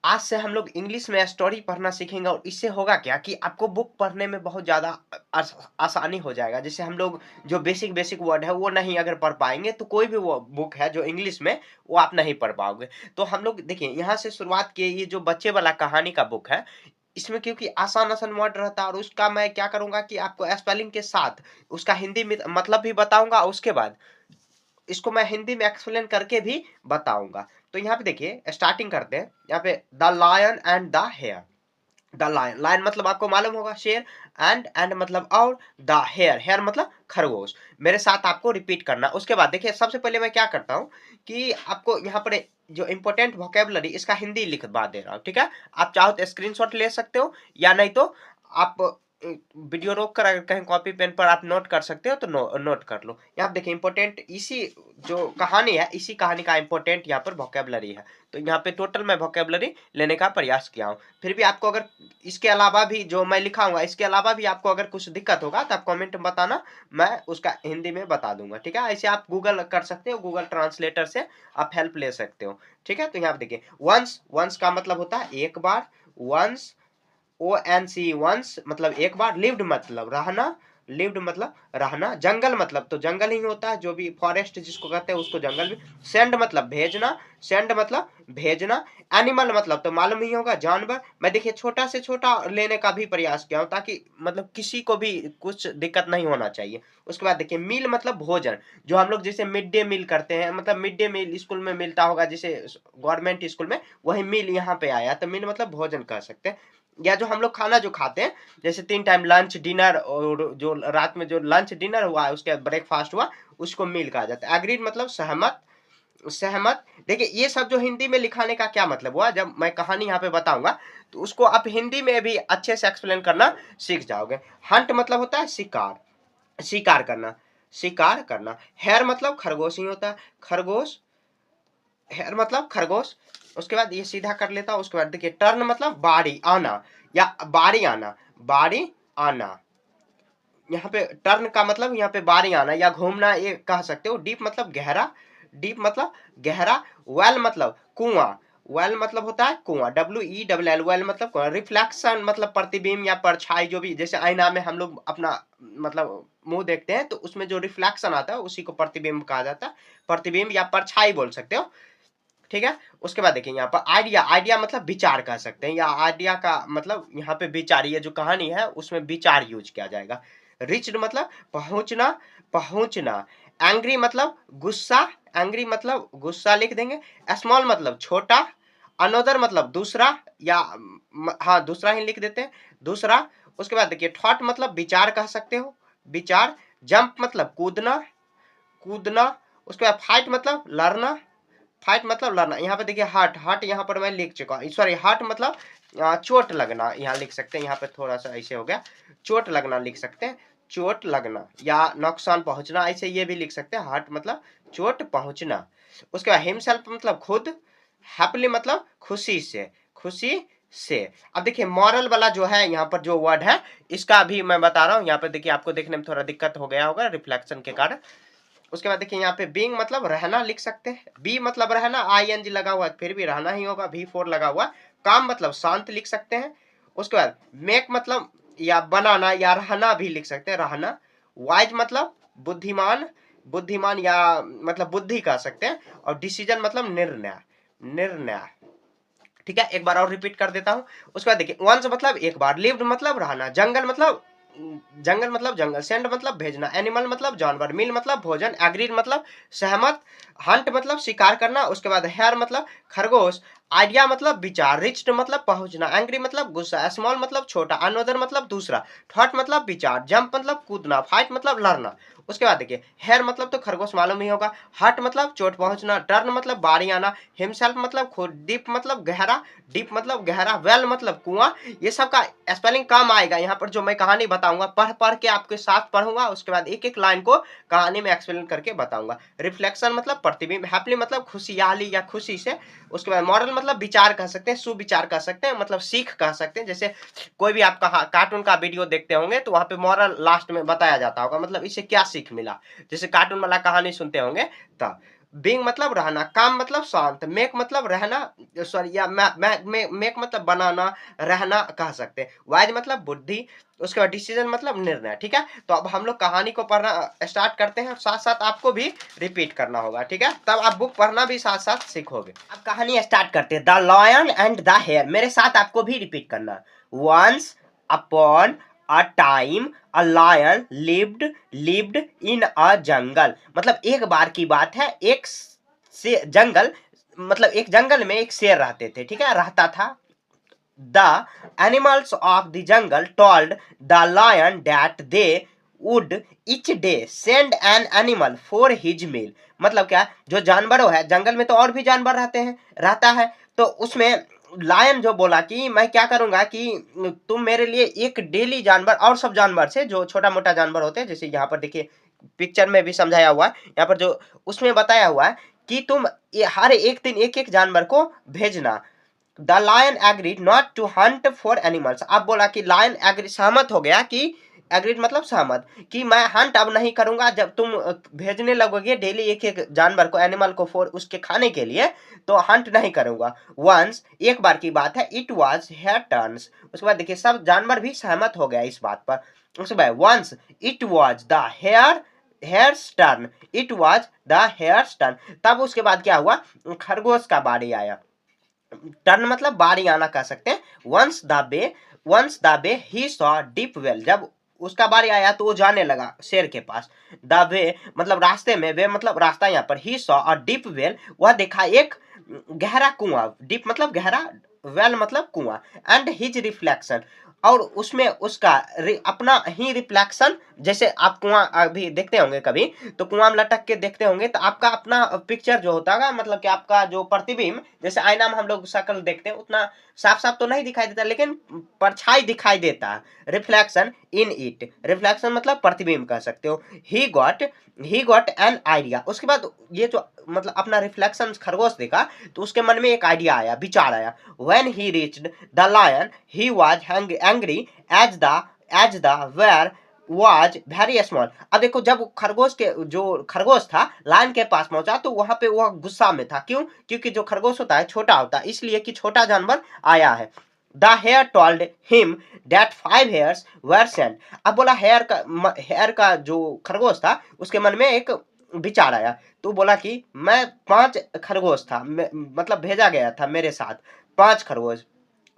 आज से हम लोग इंग्लिश में स्टोरी पढ़ना सीखेंगे और इससे होगा क्या कि आपको बुक पढ़ने में बहुत ज़्यादा आसानी हो जाएगा। जैसे हम लोग जो बेसिक बेसिक वर्ड है वो नहीं अगर पढ़ पाएंगे तो कोई भी वो बुक है जो इंग्लिश में वो आप नहीं पढ़ पाओगे। तो हम लोग देखिए यहाँ से शुरुआत किए, ये जो बच्चे वाला कहानी का बुक है इसमें क्योंकि आसान आसान वर्ड रहता है और उसका मैं क्या करूंगा कि आपको स्पेलिंग के साथ उसका हिंदी में मतलब भी बताऊंगा, उसके बाद इसको मैं हिंदी में एक्सप्लेन करके भी बताऊंगा। तो यहाँ पे देखिए स्टार्टिंग करते हैं। यहाँ पे the lion and the hare. The lion, lion मतलब आपको मालूम होगा शेर, एंड मतलब और, द हेयर, हेयर मतलब खरगोश। मेरे साथ आपको रिपीट करना। उसके बाद देखिए सबसे पहले मैं क्या करता हूँ कि आपको यहाँ पर जो इंपॉर्टेंट वोकेबलरी इसका हिंदी लिखवा दे रहा हूँ, ठीक है। आप चाहो तो स्क्रीनशॉट ले सकते हो या नहीं तो आप वीडियो रोक कर अगर कहीं कॉपी पेन पर आप नोट कर सकते हो तो नोट कर लो। यहाँ देखिए इंपॉर्टेंट इसी जो कहानी है इसी कहानी का इंपॉर्टेंट यहाँ पर वोकेबलरी है। तो यहाँ पे टोटल मैं वोकेबलरी लेने का प्रयास किया हूँ। फिर भी आपको अगर इसके अलावा भी जो मैं लिखाऊंगा इसके अलावा भी आपको अगर कुछ दिक्कत होगा तो आप कमेंट में बताना, मैं उसका हिंदी में बता दूंगा, ठीक है। ऐसे आप गूगल कर सकते हो, गूगल ट्रांसलेटर से आप हेल्प ले सकते हो, ठीक है। तो यहाँ पे देखिए वंस, वंस का मतलब होता है एक बार, वंस ONC वंस मतलब एक बार, लिव्ड मतलब रहना, लिव्ड मतलब रहना, जंगल मतलब तो जंगल ही होता है, जो भी फॉरेस्ट जिसको कहते हैं उसको जंगल भी। सेंड मतलब भेजना, सेंड मतलब भेजना। एनिमल मतलब तो मालूम ही होगा जानवर। मैं देखिए छोटा से छोटा लेने का भी प्रयास किया हूँ ताकि मतलब किसी को भी कुछ दिक्कत नहीं होना चाहिए। उसके बाद देखिए मील मतलब भोजन, जो हम लोग जैसे मिड डे मील करते हैं, मतलब मिड डे मील स्कूल में मिलता होगा जैसे गवर्नमेंट स्कूल में, वही मील यहाँ पे आया तो मील मतलब भोजन कह सकते हैं। या जो हम लोग खाना जो खाते हैं जैसे 3 टाइम लंच डिनर और जो रात में जो लंच डिनर हुआ है उसके बाद ब्रेकफास्ट हुआ उसको मील कहा जाता है। एग्रीड मतलब सहमत, सहमत। देखिए ये सब जो हिंदी में लिखाने का क्या मतलब हुआ, जब मैं कहानी यहाँ पे बताऊंगा तो उसको आप हिंदी में भी अच्छे से एक्सप्लेन करना सीख जाओगे। हंट मतलब होता है शिकार, शिकार करना, शिकार करना। हेयर मतलब खरगोश ही होता है, खरगोश, हेयर मतलब खरगोश। उसके बाद ये सीधा कर लेता हूं। उसके बाद देखिए टर्न मतलब बारी आना या बारी आना, बारी आना। यहाँ पे टर्न का मतलब यहाँ पे बारी आना या घूमना ये कह सकते हो। डीप मतलब गहरा, डीप मतलब गहरा। वेल मतलब कुआं, वेल मतलब होता है कुआं, WELL, वेल मतलब कुआं। रिफ्लेक्शन मतलब प्रतिबिंब या परछाई, जो भी जैसे आईना में हम लोग अपना मतलब मुंह देखते हैं तो उसमें जो रिफ्लेक्शन आता है उसी को प्रतिबिंब कहा जाता है, प्रतिबिंब या परछाई बोल सकते हो, ठीक है। उसके बाद देखिए यहाँ पर आइडिया, आइडिया मतलब विचार कह सकते हैं या आइडिया का मतलब यहाँ पे विचार, ये जो कहानी है उसमें विचार यूज किया जाएगा। रिच्ड मतलब पहुंचना, पहुंचना। एंग्री मतलब गुस्सा, एंग्री मतलब गुस्सा लिख देंगे। स्मॉल मतलब छोटा। अनोदर मतलब दूसरा या हाँ दूसरा ही लिख देते हैं, दूसरा। उसके बाद देखिए थॉट मतलब विचार कह सकते हो, विचार। जंप मतलब कूदना, कूदना। उसके बाद फाइट मतलब लड़ना, फाइट मतलब लड़ना। यहाँ पे देखिए हार्ट, हार्ट यहाँ पर मैं लिख चुका हूँ, सॉरी हार्ट मतलब चोट लगना, यहाँ लिख सकते हैं। यहाँ पे थोड़ा सा ऐसे हो गया, चोट लगना लिख सकते हैं, चोट लगना या नुकसान पहुंचना, ऐसे ये भी लिख सकते हैं। हार्ट मतलब चोट पहुंचना। उसके बाद हिमसेल्फ मतलब खुद। हैप्पीली मतलब खुशी से, खुशी से। अब देखिए मॉरल वाला जो है यहाँ पर जो वर्ड है इसका भी मैं बता रहा हूँ। यहाँ पे देखिए आपको देखने में थोड़ा दिक्कत हो गया होगा रिफ्लेक्शन के कारण। उसके बाद देखिए यहाँ पे बीइंग मतलब रहना लिख सकते हैं, बी मतलब रहना, ING लगा हुआ है फिर भी रहना ही होगा, V4 लगा हुआ। काम मतलब शांत लिख सकते हैं। उसके बाद मेक मतलब या बनाना या रहना भी लिख सकते हैं, रहना। वाइज मतलब बुद्धिमान, बुद्धिमान या मतलब बुद्धि कह सकते हैं। और डिसीजन मतलब निर्णय, निर्णय, ठीक है। एक बार और रिपीट कर देता हूं। उसके बाद देखिए वंस मतलब एक बार, लिव्ड मतलब रहना, जंगल मतलब जंगल मतलब जंगल, सेंड मतलब भेजना, एनिमल मतलब जानवर, मील मतलब भोजन, एग्रीड मतलब सहमत, हंट मतलब शिकार करना। उसके बाद हेयर मतलब खरगोश, आइडिया मतलब विचार, रिच्ड मतलब पहुंचना, एंग्री मतलब गुस्सा, स्मॉल मतलब छोटा, अनोदर मतलब दूसरा, थॉट मतलब विचार, जंप मतलब कूदना, फाइट मतलब लड़ना। उसके बाद देखिए हेयर मतलब तो खरगोश मालूम ही होगा, हर्ट मतलब चोट पहुंचना, टर्न मतलब बारी आना, हिमसेल्फ मतलब खुद, डीप मतलब गहरा, डीप मतलब गहरा, वेल मतलब कुआं। ये सब का स्पेलिंग काम आएगा यहाँ पर जो मैं कहानी बताऊंगा, पढ़ पढ़ के आपके साथ पढ़ूंगा। उसके बाद एक एक लाइन को कहानी में एक्सप्लेन करके बताऊंगा। रिफ्लेक्शन मतलब प्रतिबिंब, हैप्पीली मतलब खुशहाली या खुशी से। उसके बाद मॉरल मतलब विचार कह सकते हैं, सुविचार कह सकते हैं, मतलब सीख कह सकते हैं। जैसे कोई भी आप कार्टून का वीडियो देखते होंगे तो वहां पे मॉरल लास्ट में बताया जाता होगा, मतलब इससे क्या सीख मिला, जैसे कार्टून वाला कहानी सुनते होंगे तब। बीइंग मतलब रहना, काम मतलब शांत, मेक मतलब रहना, सॉरी या मेक मतलब बनाना, रहना कह सकते हैं। वाइज मतलब बुद्धि, उसके बाद डिसीजन मतलब निर्णय। ठीक है, तो अब हम लोग कहानी को पढ़ना स्टार्ट करते हैं, साथ साथ आपको भी रिपीट करना होगा। ठीक है, तब आप बुक पढ़ना भी साथ साथ सीखोगे। अब कहानी स्टार्ट करते हैं। The lion and the hare, मेरे साथ आपको भी रिपीट करना। Once upon a time a lion lived in a jungle, मतलब एक बार की बात है, एक से जंगल, मतलब एक जंगल में एक शेर रहते थे। ठीक है, रहता था। The animals of the jungle told the lion that they would each day send an animal for his meal, मतलब क्या, जो जानवरों है जंगल में तो और भी जानवर रहता है, तो उसमें लायन जो बोला कि मैं क्या करूंगा कि तुम मेरे लिए एक डेली जानवर और सब जानवर से जो छोटा मोटा जानवर होते हैं, जैसे यहाँ पर देखिए पिक्चर में भी समझाया हुआ है, यहाँ पर जो उसमें बताया हुआ है कि तुम हर एक दिन एक एक जानवर को भेजना। The lion agreed not to hunt for animals, अब बोला कि लायन एग्री, सहमत हो गया कि, एग्रीड मतलब सहमत, कि मैं हंट अब नहीं करूंगा, जब तुम भेजने लगोगे डेली एक एक जानवर को, एनिमल को फॉर उसके खाने के लिए, तो हंट नहीं करूंगा। वंस, एक बार की बात है, इट वॉज हेयर टर्न्स, उसके बाद देखिए सब जानवर भी सहमत हो गया इस बात पर। उसके बाद once it was the hare's turn, it was the hare's turn, तब उसके बाद क्या हुआ, खरगोश का बारी आया। टर्न मतलब बारी आना कह सकते हैं। Once the bay he saw deep well, जब उसका बारी आया तो वो जाने लगा शेर के पास। द वे मतलब रास्ते में, वे मतलब रास्ता, यहाँ पर he saw a deep well, वह देखा एक गहरा कुआं, डीप मतलब गहरा, वेल मतलब कुआं, एंड हिज रिफ्लेक्शन, और उसमें उसका अपना ही रिफ्लेक्शन, जैसे आप कुआं अभी देखते होंगे कभी, तो कुआं में लटक के देखते होंगे, तो आपका अपना पिक्चर जो होता है, मतलब कि आपका जो प्रतिबिंब, जैसे आईना में हम लोग शक्ल देखते हैं, उतना साफ साफ तो नहीं दिखाई देता, लेकिन परछाई दिखाई देता है, रिफ्लेक्शन इन इट, रिफ्लेक्शन मतलब प्रतिबिंब कह सकते हो। ही गॉट एन आइडिया, उसके बाद ये जो मतलब अपना रिफ्लेक्शन खरगोश देखा, तो उसके मन में एक आइडिया आया, विचार आया। When he reached the lion he was angry as the hare was very small, अब देखो जब खरगोश के, जो खरगोश था लायन के पास पहुंचा, तो वहां पे वह गुस्सा में था। क्यों? क्योंकि जो खरगोश होता है छोटा होता है, इसलिए कि छोटा जानवर आया है। The hare told him that 5 hares were sent, अब बोला हेयर का जो खरगोश था, उसके मन में एक विचार आया, तो बोला कि मैं 5 खरगोश था, मतलब भेजा गया था मेरे साथ 5 खरगोश,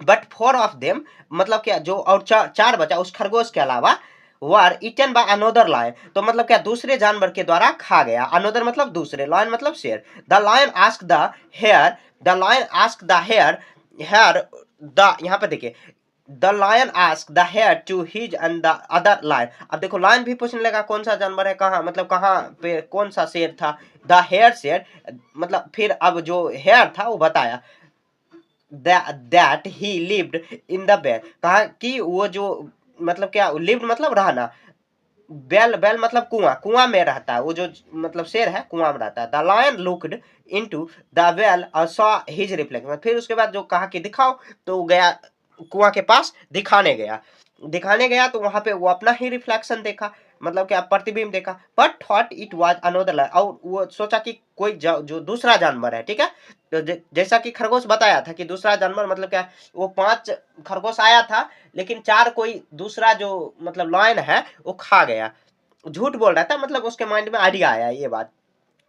बट 4 ऑफ देम, मतलब क्या, जो और चार बचा उस खरगोश के अलावा, वर इटन बाय अनोदर लायन, तो मतलब क्या, दूसरे जानवर के द्वारा खा गया। अनोदर मतलब दूसरे, लायन मतलब शेर। The lion ask the hare the lion ask the hare the, यहाँ पे देखिए, the lion ask the hare to his and the other lion, अब देखो लायन भी पूछने लगा कौन सा जानवर है, कहाँ, मतलब कहाँ पे कौन सा शेर था। द हेयर शेर, मतलब फिर अब जो हेयर था वो बताया that he lived in the bear, कहा कि वो जो, मतलब क्या, लिव्ड मतलब रहना, बेल मतलब कुआं, कुआं में रहता है वो जो, मतलब शेर है कुआं में रहता है। The lion looked into the well और सॉ हिज रिफ्लेक्शन, फिर उसके बाद जो कहा कि दिखाओ, तो गया कुआं के पास, दिखाने गया तो वहां पे वो अपना ही रिफ्लेक्शन देखा, मतलब क्या, प्रतिबिंब देखा। But thought it was another lion, और वो सोचा कि कोई जो दूसरा जानवर है। ठीक है, तो जैसा कि खरगोश बताया था कि दूसरा जानवर मतलब क्या, वो 5 खरगोश आया था, लेकिन 4 कोई दूसरा जो मतलब लायन है वो खा गया। झूठ बोल रहा था, मतलब उसके माइंड में आइडिया आया ये बात।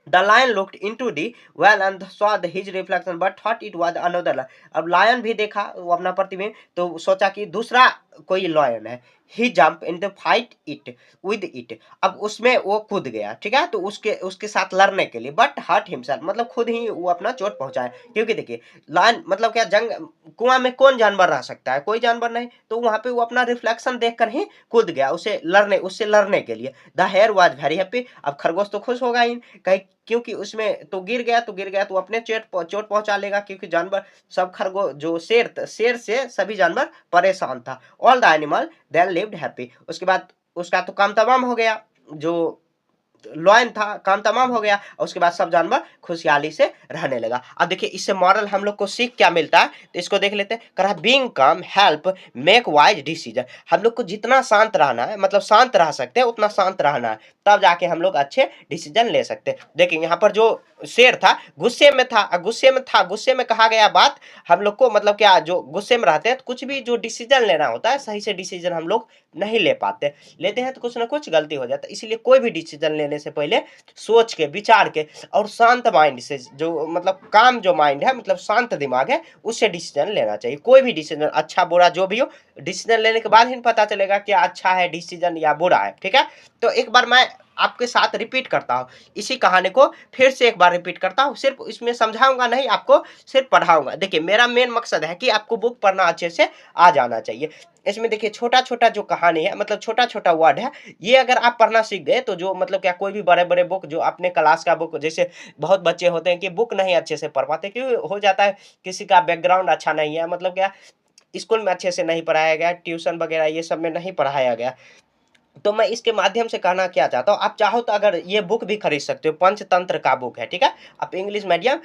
The lion looked into the well and saw his reflection but thought it was another lion, अब लायन भी देखा वो अपना प्रतिबिंब, तो सोचा कि दूसरा कोई लायन है। He jump in the fight it with it, अब उसमें वो कूद गया। ठीक है, तो उसके साथ लड़ने के लिए, बट हर्ट हिमसेल्फ, मतलब खुद ही वो अपना चोट पहुंचाया। क्योंकि देखिए लायन मतलब क्या, जंग कुआं में कौन जानवर रह सकता है, कोई जानवर नहीं, तो वहां पे वो अपना रिफ्लेक्शन देखकर ही कूद गया उससे लड़ने के लिए। The hare was very happy, अब खरगोश तो खुश होगा ही, कहीं, क्योंकि उसमें तो गिर गया तो अपने चोट पहुंचा लेगा, क्योंकि जानवर सब खरगोश जो शेर से सभी जानवर परेशान था। All the animal then lived happy, उसके बाद उसका तो काम तमाम हो गया, जो लॉयन था, काम तमाम हो गया और उसके बाद सब जानवर खुशहाली से रहने लगा। अब देखिए इससे मॉरल हम लोग को सीख क्या मिलता है, तो इसको देख लेते हैं। कह रहा है बीइंग काम हेल्प मेक वाइज डिसीजन। हम लोग को जितना शांत रहना है, मतलब शांत रह सकते हैं उतना शांत रहना है, तब जाके हम लोग अच्छे डिसीजन ले सकते हैं। देखिए यहाँ पर जो शेर था गुस्से में था, गुस्से में कहा गया बात हम लोग को, मतलब क्या, जो गुस्से में रहते हैं तो कुछ भी जो डिसीजन लेना होता है सही से डिसीजन हम लोग नहीं ले पाते, लेते हैं तो कुछ ना कुछ गलती हो जाता है। इसलिए कोई भी डिसीजन लेने से पहले सोच के, विचार के और शांत माइंड से, जो मतलब काम जो माइंड है, मतलब शांत दिमाग है, उससे डिसीजन लेना चाहिए। कोई भी डिसीजन अच्छा बुरा जो भी हो, डिसीजन लेने के बाद ही पता चलेगा क्या अच्छा है डिसीजन या बुरा है। ठीक है, तो एक बार मैं आपके साथ रिपीट करता हूँ, इसी कहानी को फिर से एक बार रिपीट करता हूँ। सिर्फ इसमें समझाऊंगा नहीं, आपको सिर्फ पढ़ाऊंगा। देखिए मेरा मेन मकसद है कि आपको बुक पढ़ना अच्छे से आ जाना चाहिए। इसमें देखिए छोटा छोटा जो कहानी है, मतलब छोटा छोटा वर्ड है, ये अगर आप पढ़ना सीख गए तो जो मतलब क्या, कोई भी बड़े बड़े बुक जो अपने क्लास का बुक, जैसे बहुत बच्चे होते हैं कि बुक नहीं अच्छे से पढ़ पाते, क्यों हो जाता है, किसी का बैकग्राउंड अच्छा नहीं है, मतलब क्या स्कूल में अच्छे से नहीं पढ़ाया गया, ट्यूशन वगैरह ये सब में नहीं पढ़ाया गया। तो मैं इसके माध्यम से कहना क्या चाहता हूँ, आप चाहो तो अगर ये बुक भी खरीद सकते हो, पंचतंत्र का बुक है, ठीक है। आप इंग्लिश मीडियम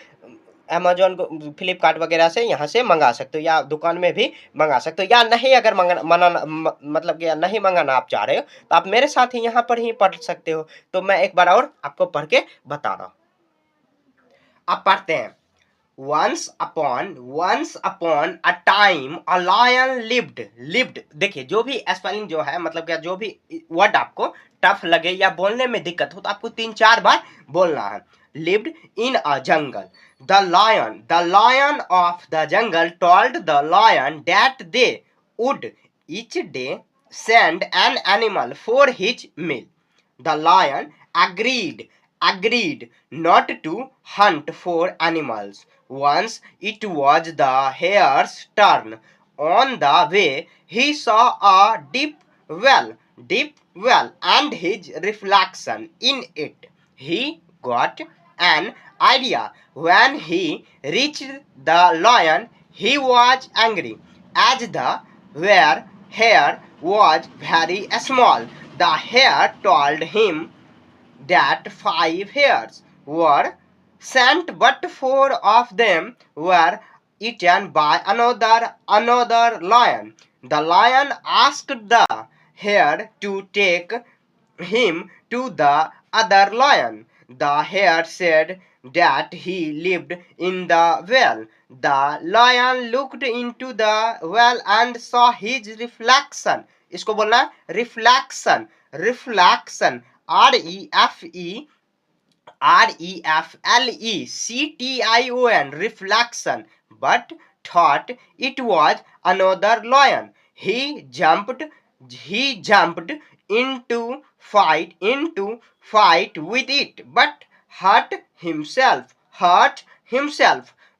अमेजोन, फ्लिपकार्ट वगैरह से यहाँ से मंगा सकते हो, या दुकान में भी मंगा सकते हो, या नहीं अगर मतलब कि नहीं मंगाना आप चाह रहे हो तो आप मेरे साथ ही यहाँ पर ही पढ़ सकते हो। तो मैं एक बार और आपको पढ़ के बता रहा हूँ। आप पढ़ते हैं, once upon a time a lion lived। देखिए जो भी स्पेलिंग जो है, मतलब क्या, जो भी वर्ड आपको टफ लगे या बोलने में दिक्कत हो तो आपको 3-4 बार बोलना है। lived in a jungle, the lion of the jungle told the lion that they would each day send an animal for his meal. The lion agreed not to hunt for animals. Once it was the hare's turn. On the way, he saw a deep well, and his reflection in it. He got an idea. When he reached the lion, he was angry, as the hare was very small. The hare told him that 5 hares were sent, but 4 of them were eaten by another lion. The lion asked the hare to take him to the other lion. The hare said that he lived in the well. The lion looked into the well and saw his reflection. इसको बोलना है reflection, reflection, reflection, but thought it was another lion. He jumped into fight with it, but hurt himself.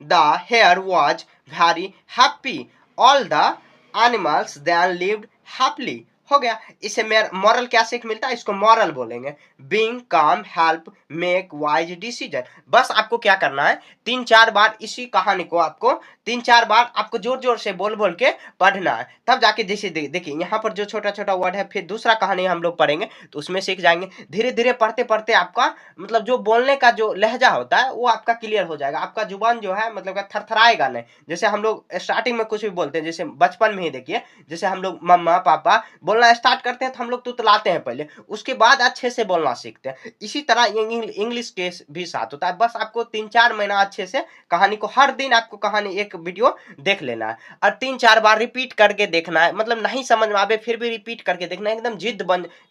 The hare was very happy. All the animals then lived happily. हो गया। इससे moral क्या सीख मिलता है, इसको मॉरल बोलेंगे। Being काम हेल्प मेक वाइज डिसीजन। बस आपको क्या करना है, 3-4 बार इसी कहानी को आपको 3-4 बार आपको जोर जोर से बोल बोल के पढ़ना है, तब जाके जैसे देखिए यहाँ पर जो छोटा छोटा वर्ड है, फिर दूसरा कहानी हम लोग पढ़ेंगे तो उसमें सीख जाएंगे। धीरे धीरे पढ़ते पढ़ते आपका मतलब जो बोलने का जो लहजा होता है वो आपका क्लियर हो जाएगा। आपका जुबान जो है मतलब थरथराएगा नहीं। जैसे हम लोग स्टार्टिंग में कुछ भी बोलते हैं, जैसे बचपन में ही देखिए, जैसे हम लोग मम्मा पापा बोलना स्टार्ट करते हैं तो हम लोग तुतलाते हैं पहले, उसके बाद अच्छे से बोलना सीखते हैं। इसी तरह इंग्लिश के भी साथ होता है। बस आपको 3-4 महीना अच्छे से कहानी को, हर दिन आपको कहानी एक वीडियो देख लेना है और 3-4 बार रिपीट करके देखना है। मतलब नहीं समझ में आवे फिर भी रिपीट करके देखना है। एकदम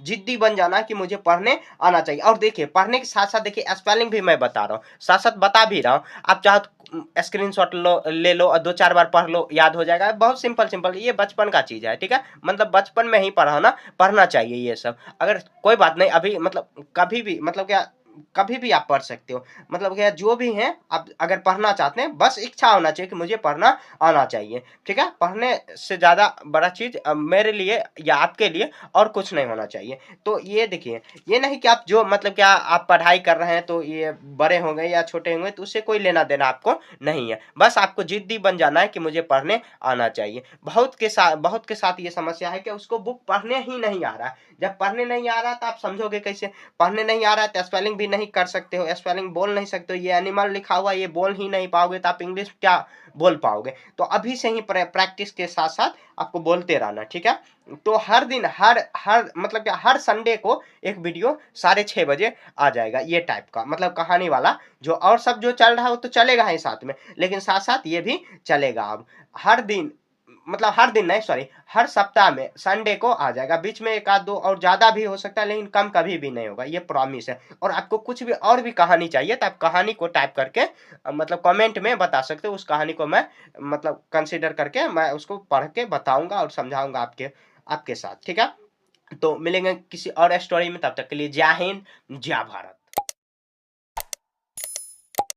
जिद्दी बन जाना कि मुझे पढ़ने आना चाहिए। और देखिए पढ़ने के साथ साथ देखिए स्पेलिंग भी मैं बता रहा हूँ, साथ साथ बता भी रहा हूँ। आप चाहो तो स्क्रीनशॉट ले लो और 2-4 बार पढ़ लो, याद हो जाएगा। बहुत सिंपल, ये बचपन का चीज है, ठीक है। मतलब बचपन में ही पढ़ना चाहिए ये सब। अगर कोई बात नहीं, अभी मतलब कभी भी, मतलब क्या, कभी भी आप पढ़ सकते हो। मतलब क्या, जो भी हैं आप अगर पढ़ना चाहते हैं, बस इच्छा होना चाहिए कि मुझे पढ़ना आना चाहिए, ठीक है। पढ़ने से ज़्यादा बड़ा चीज़ मेरे लिए या आपके लिए और कुछ नहीं होना चाहिए। तो ये देखिए, ये नहीं कि आप जो मतलब क्या आप पढ़ाई कर रहे हैं तो ये बड़े होंगे या छोटे होंगे तो उससे कोई लेना देना आपको नहीं है। बस आपको जिद्दी बन जाना है कि मुझे पढ़ने आना चाहिए। बहुत के साथ ये समस्या है कि उसको बुक पढ़ने ही नहीं आ रहा है। जब पढ़ने नहीं आ रहा तो आप समझोगे कैसे? पढ़ने नहीं आ रहा है तो स्पेलिंग भी नहीं कर सकते हो, स्पेलिंग बोल नहीं सकते हो, ये एनिमल लिखा हुआ है ये बोल ही नहीं पाओगे तो आप इंग्लिश क्या बोल पाओगे? तो अभी से ही प्रैक्टिस के साथ-साथ आपको बोलते रहना, ठीक है? तो हर दिन हर हर मतलब क्या हर संडे को एक वीडियो 6:30 बजे आ जाएगा ये टाइप का, मतलब कहानी वाला। जो और सब जो चल रहा है वो तो चलेगा ही साथ में, लेकिन साथ-साथ ये भी चलेगा अब। हर दिन मतलब हर दिन नहीं, सॉरी, हर सप्ताह में संडे को आ जाएगा। बीच में 1 आध 2 और ज़्यादा भी हो सकता है, लेकिन कम कभी भी नहीं होगा, ये प्रॉमिस है। और आपको कुछ भी और भी कहानी चाहिए तो आप कहानी को टाइप करके मतलब कमेंट में बता सकते हो। उस कहानी को मैं मतलब कंसीडर करके मैं उसको पढ़ के बताऊँगा और समझाऊँगा आपके आपके साथ, ठीक है? तो मिलेंगे किसी और स्टोरी में, तब तक के लिए जय हिंद, जय भारत।